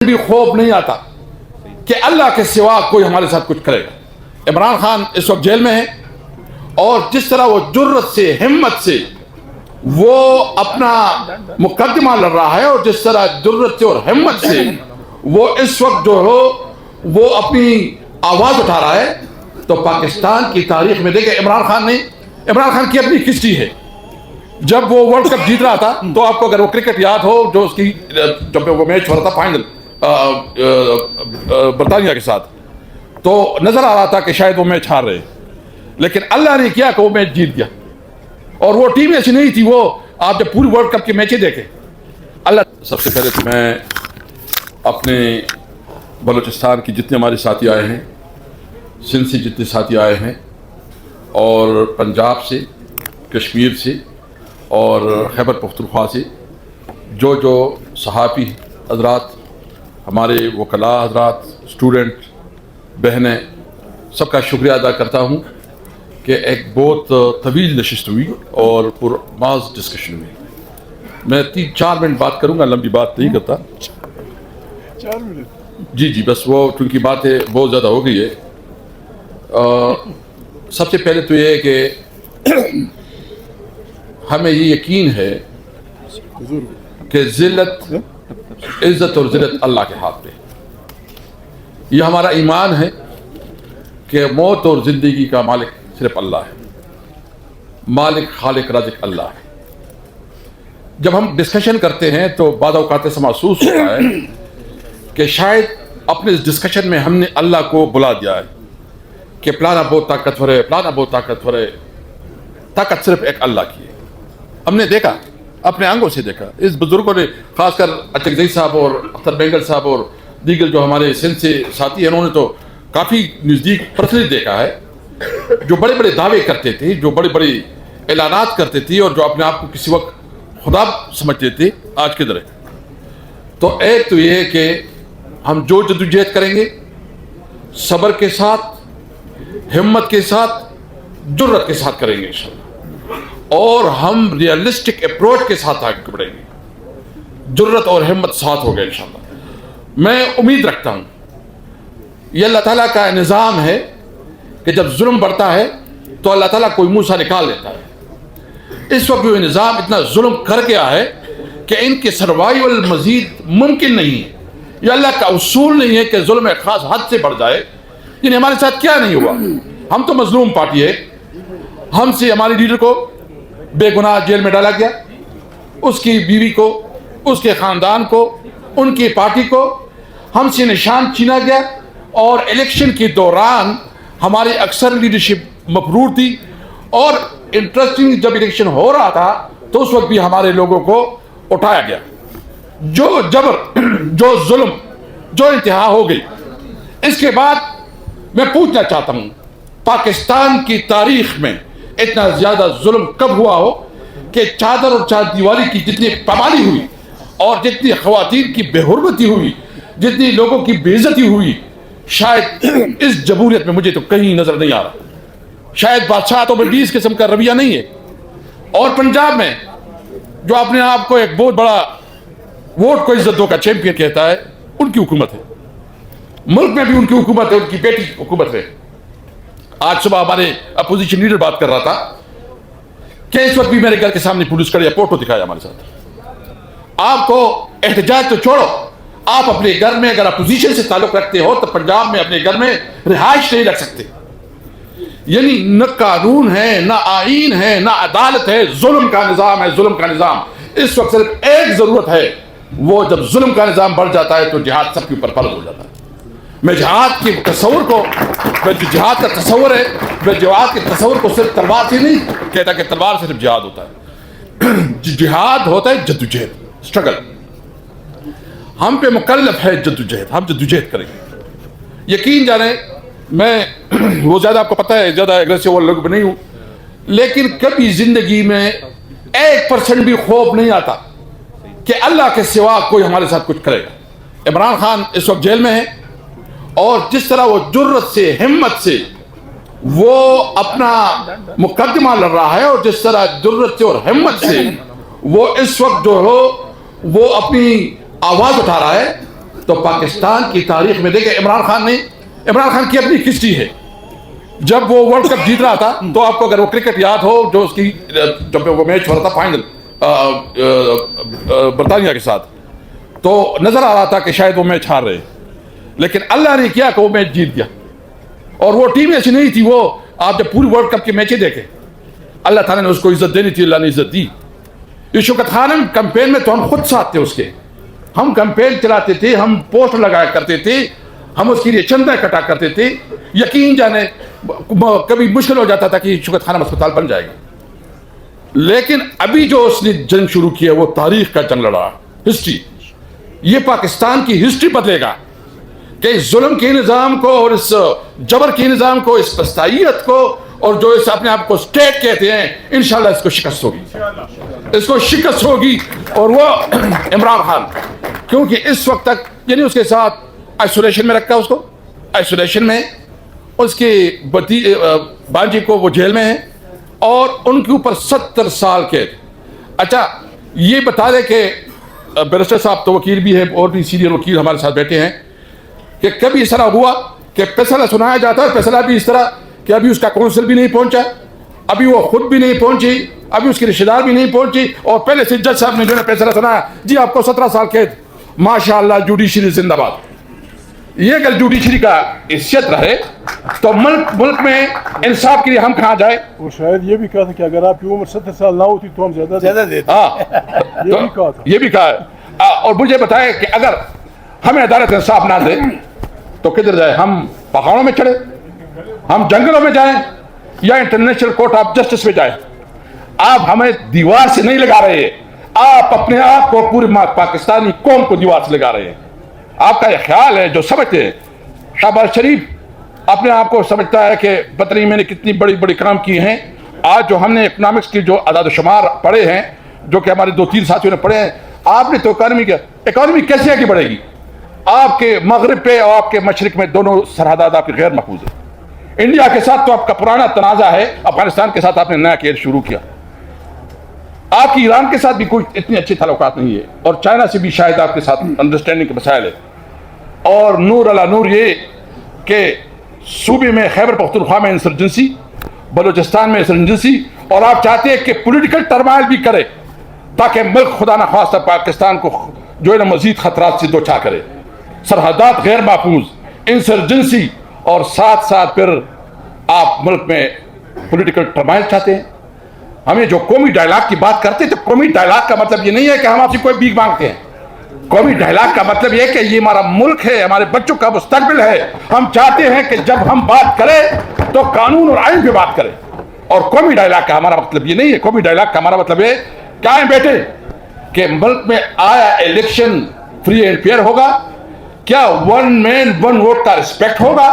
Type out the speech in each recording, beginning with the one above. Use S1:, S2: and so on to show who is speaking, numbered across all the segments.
S1: بھی خوف نہیں آتا کہ اللہ کے سوا کوئی ہمارے ساتھ کچھ کرے گا۔ عمران خان اس وقت جیل میں ہے اور جس طرح وہ جرت سے ہمت سے وہ اپنا مقدمہ لڑ رہا ہے اور جس طرح جرت سے اور ہمت سے وہ اس وقت جو ہو وہ اپنی آواز اٹھا رہا ہے، تو پاکستان کی تاریخ میں دیکھیں عمران خان کی اپنی ہسٹری ہے۔ جب وہ ورلڈ کپ جیت رہا تھا تو آپ کو اگر وہ کرکٹ یاد ہو جو اس کی جب وہ میچ ہو رہا تھا فائنل برطانیہ کے ساتھ، تو نظر آ رہا تھا کہ شاید وہ میچ ہار رہے، لیکن اللہ نے کیا کہ وہ میچ جیت گیا۔ اور وہ ٹیم ایسی نہیں تھی، وہ آپ جب پوری ورلڈ کپ کے میچیں دیکھیں اللہ۔ سب سے پہلے تو میں اپنے بلوچستان کی جتنے ہمارے ساتھی آئے ہیں، سندھ سے جتنے ساتھی آئے ہیں اور پنجاب سے، کشمیر سے اور خیبر پختونخوا سے جو صحافی حضرات، ہمارے وکلاء حضرات، اسٹوڈنٹ بہنیں، سب کا شکریہ ادا کرتا ہوں کہ ایک بہت طویل نشست ہوئی اور پرماز ڈسکشن ہوئی۔ میں 3-4 منٹ بات کروں گا، لمبی بات نہیں کرتا۔
S2: 4 منٹ
S1: جی بس وہ کیونکہ باتیں بہت زیادہ ہو گئی ہے۔ سب سے پہلے تو یہ ہے کہ ہمیں یہ یقین ہے کہ ذلت، عزت اور ذلت اللہ کے ہاتھ میں۔ یہ ہمارا ایمان ہے کہ موت اور زندگی کا مالک صرف اللہ ہے، مالک خالق رازق اللہ ہے۔ جب ہم ڈسکشن کرتے ہیں تو بعض اوقات ایسا محسوس ہوتا ہے کہ شاید اپنے اس ڈسکشن میں ہم نے اللہ کو بلا دیا ہے کہ فلانا بہت طاقتور ہے، فلانا بہت طاقتور ہے۔ طاقت صرف ایک اللہ کی ہے۔ ہم نے دیکھا، اپنے آنکھوں سے دیکھا، اس بزرگوں نے، خاص کر اچکزئی صاحب اور اختر بینگل صاحب اور دیگر جو ہمارے سندھ سے ساتھی ہیں، انہوں نے تو کافی نزدیک پرسنلی دیکھا ہے، جو بڑے بڑے دعوے کرتے تھے، جو بڑے بڑے اعلانات کرتے تھے اور جو اپنے آپ کو کسی وقت خدا سمجھتے تھے، آج کدھر ہے۔ تو ایک تو یہ ہے کہ ہم جو جدوجہد کریں گے صبر کے ساتھ، ہمت کے ساتھ، جرت کے ساتھ کریں گے انشاءاللہ، اور ہم ریئلسٹک اپروچ کے ساتھ آگے بڑھیں گے، جرت اور ہمت ساتھ ہوگا انشاءاللہ۔ میں امید رکھتا ہوں یہ اللہ تعالیٰ کا نظام ہے کہ جب ظلم بڑھتا ہے تو اللہ تعالیٰ کوئی منہ سے نکال لیتا ہے۔ اس وقت یہ نظام اتنا ظلم کر گیا ہے کہ ان کے سروائیول مزید ممکن نہیں ہے۔ یہ اللہ کا اصول نہیں ہے کہ ظلم ایک خاص حد سے بڑھ جائے۔ یعنی ہمارے ساتھ کیا نہیں ہوا، ہم تو مظلوم پارٹی ہے، ہم سے ہمارے لیڈر کو بے گناہ جیل میں ڈالا گیا، اس کی بیوی کو، اس کے خاندان کو، ان کی پارٹی کو ہم سے نشان چھینا گیا، اور الیکشن کے دوران ہماری اکثر لیڈرشپ مفرور تھی، اور انٹرسٹنگ جب الیکشن ہو رہا تھا تو اس وقت بھی ہمارے لوگوں کو اٹھایا گیا۔ جو جبر، جو ظلم، جو انتہا ہو گئی۔ اس کے بعد میں پوچھنا چاہتا ہوں پاکستان کی تاریخ میں اتنا زیادہ ظلم کب ہوا ہو کہ چادر اور چار دیواری کی جتنی پامالی ہوئی اور جتنی خواتین کی بے حرمتی ہوئی، جتنی لوگوں کی بے عزتی ہوئی، شاید اس جمہوریت میں مجھے تو کہیں نظر نہیں آ رہا۔ شاید بادشاہتوں میں بھی اس قسم کا رویہ نہیں ہے۔ اور پنجاب میں جو اپنے آپ کو ایک بہت بڑا ووٹ کو عزت دو کا چیمپئن کہتا ہے، ان کی حکومت ہے، ملک میں بھی ان کی حکومت ہے، ان کی بیٹی حکومت ہے۔ آج صبح ہمارے اپوزیشن لیڈر بات کر رہا تھا کہ اس وقت بھی میرے گھر کے سامنے پولیس کھڑی ہے، فوٹو دکھایا ہمارے ساتھ۔ آپ کو احتجاج تو چھوڑو، آپ اپنے گھر میں اگر اپوزیشن سے تعلق رکھتے ہو تو پنجاب میں اپنے گھر میں رہائش نہیں رکھ سکتے۔ یعنی نہ قانون ہے، نہ آئین ہے، نہ عدالت ہے، ظلم کا نظام ہے، ظلم کا نظام۔ اس وقت صرف ایک ضرورت ہے، وہ جب ظلم کا نظام بڑھ جاتا ہے تو جہاد سب کے اوپر فرض ہو جاتا ہے۔ میں جہاد کے تصور کو، میں جہاد کا تصور ہے، میں جہاد کے تصور کو صرف تلوار سے نہیں کہتا کہ تلوار سے صرف جہاد ہوتا ہے۔ جہاد ہوتا ہے جدوجہد، اسٹرگل۔ ہم پہ مکلف ہے جدوجہد، ہم جدوجہد کریں گے۔ یقین جانیں میں وہ زیادہ آپ کو پتہ ہے زیادہ ایگریسو وہ لوگ نہیں ہوں، لیکن کبھی زندگی میں 1% بھی خوف نہیں آتا کہ اللہ کے سوا کوئی ہمارے ساتھ کچھ کرے گا۔ عمران خان اس وقت جیل میں ہے اور جس طرح وہ جرت سے، ہمت سے وہ اپنا مقدمہ لڑ رہا ہے اور جس طرح جرت سے اور ہمت سے وہ اس وقت جو ہو وہ اپنی آواز اٹھا رہا ہے، تو پاکستان کی تاریخ میں دیکھیں عمران خان کی اپنی ہسٹری ہے. جب وہ ورلڈ کپ جیت رہا تھا تو آپ کو اگر وہ کرکٹ یاد ہو جو اس کی جب وہ میچ ہو رہا تھا فائنل برطانیہ کے ساتھ, تو نظر آ رہا تھا کہ شاید وہ میچ ہار رہے, لیکن اللہ نے کیا کہ وہ میچ جیت گیا. اور وہ ٹیم ایسی نہیں تھی, وہ آپ جب پوری ورلڈ کپ کے میچیں دیکھیں اللہ تعالیٰ نے اس کو عزت دینی تھی, اللہ نے عزت دی. یہ شوکت خان کمپین میں تو ہم خود ساتھ تھے اس کے, ہم کمپین چلاتے تھے, ہم پوسٹر لگایا کرتے تھے, ہم اس کے لیے چندہ اکٹھا کرتے تھے. یقین جانے کبھی مشکل ہو جاتا تھا کہ شوکت خان اسپتال بن جائے گا, لیکن ابھی جو اس نے جنگ شروع کی ہے وہ تاریخ کا جنگ لڑا, ہسٹری. یہ پاکستان کی ہسٹری بدلے گا کہ اس ظلم کے نظام کو اور اس جبر کے نظام کو, اس پستائیت کو, اور جو اس اپنے آپ کو اسٹیٹ کہتے ہیں, انشاءاللہ اس کو شکست ہوگی, اس کو شکست ہوگی. اور وہ عمران خان کیونکہ اس وقت تک یعنی اس کے ساتھ آئسولیشن میں رکھا, اس کو آئسولیشن میں, اس کے بانجی کو وہ جیل میں ہیں اور ان کے اوپر 70 سال قید. اچھا یہ بتا دیں کہ بیرسٹر صاحب تو وکیل بھی ہیں اور بھی سینئر وکیل ہمارے ساتھ بیٹھے ہیں کہ کبھی اس طرح ہوا کہ فیصلہ سنایا جاتا ہے, فیصلہ بھی اس طرح کہ ابھی اس کا کونسل بھی نہیں پہنچا, ابھی وہ خود بھی نہیں پہنچی, ابھی اس کے رشتہ دار بھی نہیں پہنچی, اور پہلے سے جج صاحب نے جو ہے فیصلہ سنایا, جی آپ کو 17 سال قید. ماشاءاللہ جوڈیشری زندہ باد. یہ اگر جوڈیشری کا حیثیت رہے تو ملک میں انصاف کے لیے ہم کہاں جائے.
S2: وہ شاید یہ بھی کہا تھا کہ اگر آپ کی عمر 70 سال نہ ہوتی تو ہم زیادہ دیتے.
S1: یہ بھی کہا ہے. اور مجھے بتائے کہ اگر ہمیں عدالت انصاف نہ دے تو کدھر جائے, ہم پہاڑوں میں چڑھے, ہم جنگلوں میں جائیں, یا انٹرنیشنل کورٹ آف جسٹس میں جائیں. آپ ہمیں دیوار سے نہیں لگا رہے ہیں, آپ اپنے آپ کو پوری پاکستانی قوم کو دیوار سے لگا رہے ہیں. آپ کا یہ خیال ہے جو سمجھتے ہیں, شہباز شریف اپنے آپ کو سمجھتا ہے کہ پتہ نہیں میں نے کتنی بڑی بڑی کام کیے ہیں. آج جو ہم نے اکنامکس کی جو اعداد و شمار پڑھے ہیں, جو کہ ہمارے 2-3 ساتھیوں نے پڑھے ہیں, آپ نے تو اکانومی کیسے آگے بڑھے گی؟ آپ کے مغرب پہ اور آپ کے مشرق میں دونوں سرحدات آپ کی غیر محفوظ ہیں. انڈیا کے ساتھ تو آپ کا پرانا تنازع ہے, افغانستان کے ساتھ آپ نے نیا کیس شروع کیا. آپ کی ایران کے ساتھ بھی کوئی اتنی اچھی تعلقات نہیں ہے, اور چائنا سے بھی شاید آپ کے ساتھ انڈرسٹینڈنگ کے مسائل ہے. اور نور علی نور یہ کہ صوبے میں خیبر پختونخوا میں انسرجنسی, بلوچستان میں انسرجنسی, اور آپ چاہتے ہیں کہ پولیٹیکل ٹرمائل بھی کرے تاکہ ملک خدا نخواستہ پاکستان کو جو ہے نا مزید خطرات سے دوچار کرے. سرحدات غیر محفوظ, انسرجنسی, اور ساتھ ساتھ پھر آپ ملک میں پولیٹیکل ٹرمائل چاہتے ہیں. ہمیں جو قومی ڈائلاگ کی بات کرتے ہیں تو قومی ڈائلاگ کا مطلب یہ نہیں ہے کہ ہم آپ سے کوئی بھیک مانگتے ہیں. قومی ڈائلاگ کا مطلب یہ ہے کہ یہ ہمارا ملک ہے, ہمارے بچوں کا مستقبل ہے. ہم چاہتے ہیں کہ جب ہم بات کریں تو قانون اور آئین پہ بات کریں. اور قومی ڈائلاگ کا ہمارا مطلب یہ نہیں ہے, قومی ڈائلاگ کا ہمارا مطلب ہے کیا ہے بیٹے کہ ملک میں آیا الیکشن فری اینڈ فیئر ہوگا, کیا 1 مین 1 ووٹ کا رسپیکٹ ہوگا,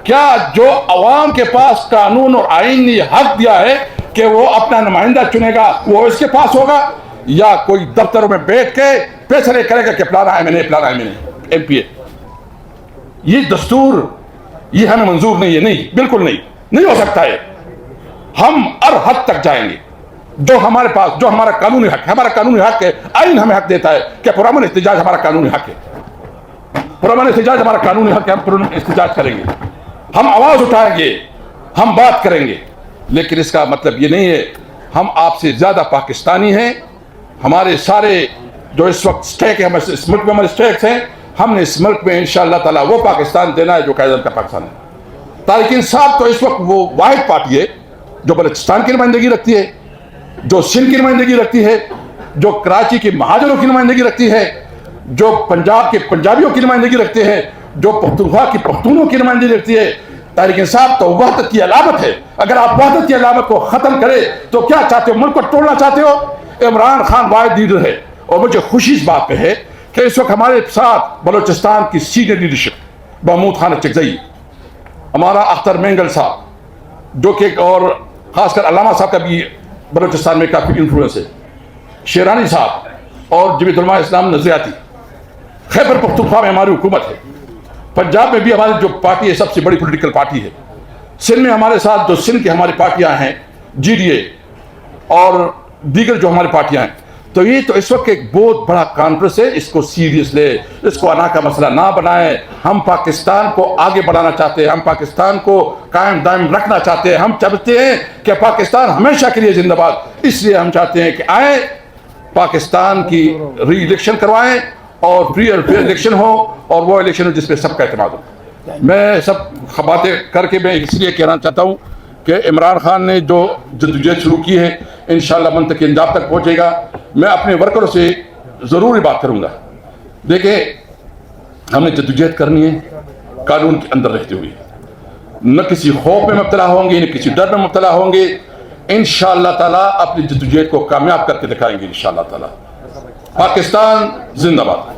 S1: کیا جو عوام کے پاس قانون اور آئین نے حق دیا ہے کہ وہ اپنا نمائندہ چنے گا وہ اس کے پاس ہوگا, یا کوئی دفتروں میں بیٹھ کے فیصلے کرے گا کہ پلانا ایم این اے پلانا ایم پی اے. یہ دستور یہ ہمیں منظور نہیں ہے, نہیں بالکل نہیں ہو سکتا ہے. ہم ہر حد تک جائیں گے جو ہمارے پاس, جو ہمارا قانونی حق ہے, ہمارا قانونی حق ہے, آئین ہمیں حق دیتا ہے کہ پرامن احتجاج ہمارا قانونی حق ہے, پرامن احتجاج ہمارا قانونی حق ہے, ہم پرامن احتجاج کریں گے, ہم آواز اٹھائیں گے, ہم بات کریں گے. لیکن اس کا مطلب یہ نہیں ہے ہم آپ سے زیادہ پاکستانی ہیں. ہمارے سارے جو اس وقت سٹیک ہے, اس ملک میں ہمارے سٹیکس ہیں, ہم نے اس ملک میں انشاءاللہ تعالیٰ وہ پاکستان دینا ہے جو قائد اعظم کا پاکستان ہے. تحریک انصاف تو اس وقت وہ واحد پارٹی ہے جو بلوچستان کی نمائندگی رکھتی ہے, جو سندھ کی نمائندگی رکھتی ہے, جو کراچی کے مہاجروں کی نمائندگی رکھتی ہے, جو پنجاب کے پنجابیوں کی نمائندگی رکھتے ہیں, جو پختونخوا کی پختونوں کی نمائندگی رکھتی ہے. تحریک انصاف تو وحدت کی علامت ہے. اگر آپ وحدت کی علامت کو ختم کرے تو کیا چاہتے ہو, ملک کو توڑنا چاہتے ہو؟ عمران خان واحد لیڈر ہے, اور مجھے خوشی اس بات پہ ہے کہ اس وقت ہمارے ساتھ بلوچستان کی سینئر لیڈرشپ, محمود خان چکزئی, ہمارا اختر مینگل صاحب جو کہ, اور خاص کر علامہ صاحب کا بھی بلوچستان میں کافی انفلوئنس ہے, شیرانی صاحب, اور جمیعت علماء اسلام نظریاتی. خیبر پختونخوا میں ہماری حکومت ہے, پنجاب میں بھی ہماری جو پارٹی ہے سب سے بڑی پولیٹیکل پارٹی ہے, سندھ میں ہمارے ساتھ جو سندھ کی ہماری پارٹیاں ہیں, جی ڈی اے اور دیگر جو ہماری پارٹیاں ہیں. تو یہ تو اس وقت ایک بہت بڑا کانفرنس ہے، اس کو سیریس لے، اس کو انا کا مسئلہ نہ بنائیں. ہم پاکستان کو آگے بڑھانا چاہتے ہیں، ہم پاکستان کو قائم دائم رکھنا چاہتے ہیں. ہم چاہتے ہیں کہ پاکستان ہمیشہ کے لیے زندہ باد. اس لیے ہم چاہتے ہیں کہ آئیں پاکستان کی ری الیکشن کروائیں اور فری اور فیئر الیکشن ہو، اور وہ الیکشن ہو جس پہ سب کا اعتماد ہو. میں سب باتیں کر کے میں اس لیے کہنا چاہتا ہوں کہ عمران خان نے جو جدوجہد شروع کی ہے انشاءاللہ منطقی انجام تک پہنچے گا. میں اپنے ورکروں سے ضروری بات کروں گا. دیکھیں ہم نے جدوجہد کرنی ہے قانون کے اندر رہتے ہوئے، نہ کسی خوف میں مبتلا ہوں گے، نہ کسی ڈر میں مبتلا ہوں گے. انشاءاللہ تعالیٰ اپنی جدوجہد کو کامیاب کر کے دکھائیں گے انشاءاللہ تعالیٰ. پاکستان زندہ باد.